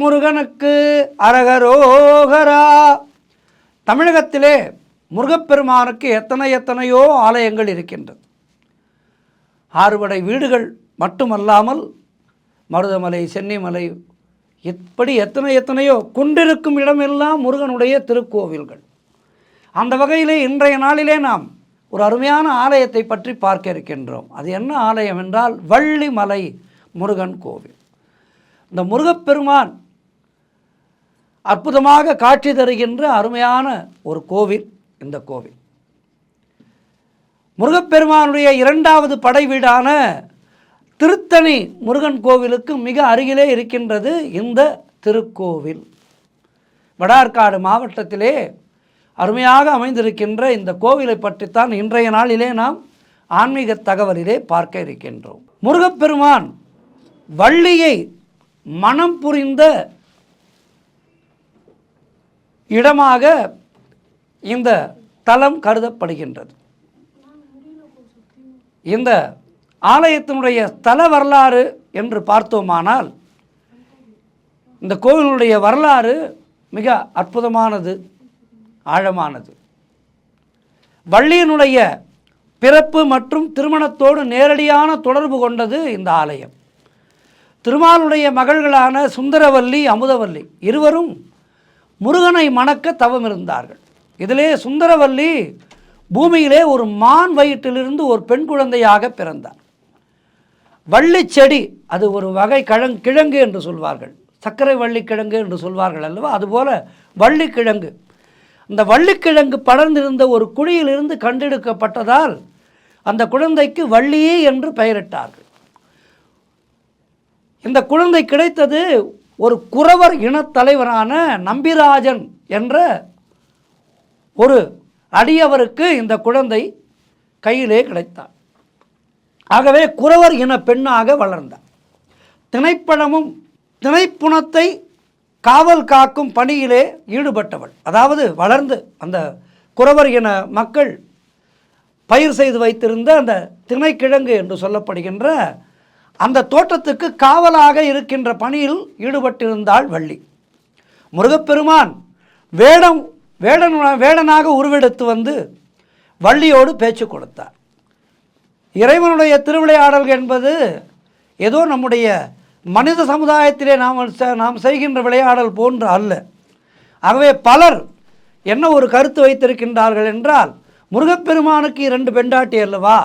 முருகனுக்கு அரகரோகரா. தமிழகத்திலே முருகப்பெருமானுக்கு எத்தனையோ ஆலயங்கள் இருக்கின்றது. ஆறுபடை வீடுகள் மட்டுமல்லாமல் மருதமலை, சென்னிமலை, இப்படி எத்தனையோ கொண்டிருக்கும் இடமெல்லாம் முருகனுடைய திருக்கோவில்கள். அந்த வகையிலே இன்றைய நாளிலே நாம் ஒரு அருமையான ஆலயத்தை பற்றி பார்க்க இருக்கின்றோம். அது என்ன ஆலயம் என்றால் வள்ளிமலை முருகன் கோவில். இந்த முருகப்பெருமான் அற்புதமாக காட்சி தருகின்ற அருமையான ஒரு கோவில். இந்த கோவில் முருகப்பெருமானுடைய இரண்டாவது படை வீடான திருத்தணி முருகன் கோவிலுக்கு மிக அருகிலே இருக்கின்றது இந்த திருக்கோவில். வடார்காடு மாவட்டத்திலே அருமையாக அமைந்திருக்கின்ற இந்த கோவிலை பற்றித்தான் இன்றைய நாளிலே நாம் ஆன்மீக தகவலிலே பார்க்க இருக்கின்றோம். முருகப்பெருமான் வள்ளியை மனம் புரிந்த இடமாக இந்த தலம் கருதப்படுகின்றது. இந்த ஆலயத்தினுடைய ஸ்தல வரலாறு என்று பார்த்தோமானால் இந்த கோவிலுடைய வரலாறு மிக அற்புதமானது, ஆழமானது. வள்ளியினுடைய பிறப்பு மற்றும் திருமணத்தோடு நேரடியான தொடர்பு கொண்டது இந்த ஆலயம். திருமாலுடைய மகள்களான சுந்தரவல்லி, அமுதவல்லி இருவரும் முருகனை மணக்க தவம் இருந்தார்கள். இதிலே சுந்தரவல்லி பூமியிலே ஒரு மான் வயிற்றிலிருந்து ஒரு பெண் குழந்தையாக பிறந்தார். வள்ளி செடி, அது ஒரு வகை கிழங்கு என்று சொல்வார்கள், சர்க்கரை வள்ளிக்கிழங்கு என்று சொல்வார்கள் அல்லவா, அதுபோல வள்ளிக்கிழங்கு. இந்த வள்ளிக்கிழங்கு படர்ந்திருந்த ஒரு குழியிலிருந்து கண்டெடுக்கப்பட்டதால் அந்த குழந்தைக்கு வள்ளியே என்று பெயரிட்டார்கள். இந்த குழந்தை கிடைத்தது ஒரு குறவர் இனத்தலைவரான நம்பிராஜன் என்ற ஒரு அடியவருக்கு இந்த குழந்தை கையிலே கிடைத்தார். ஆகவே குறவர் இன பெண்ணாக வளர்ந்தார். திணைப்பழமும் திணைப்புணத்தை காவல் காக்கும் பணியிலே ஈடுபட்டவள். அதாவது வளர்ந்து அந்த குறவர் இன மக்கள் பயிர் செய்து வைத்திருந்த அந்த திணைக்கிழங்கு என்று சொல்லப்படுகின்ற அந்த தோட்டத்துக்கு காவலாக இருக்கின்ற பணியில் ஈடுபட்டிருந்தாள் வள்ளி. முருகப்பெருமான் வேடனாக உருவெடுத்து வந்து வள்ளியோடு பேச்சு கொடுத்தார். இறைவனுடைய திருவிளையாடல்கள் என்பது ஏதோ நம்முடைய மனித சமுதாயத்திலே நாம் செய்கின்ற விளையாடல் போன்று அல்ல. ஆகவே பலர் என்ன ஒரு கருத்து வைத்திருக்கின்றார்கள் என்றால், முருகப்பெருமானுக்கு 2 பெண்டாட்டி அல்லவா,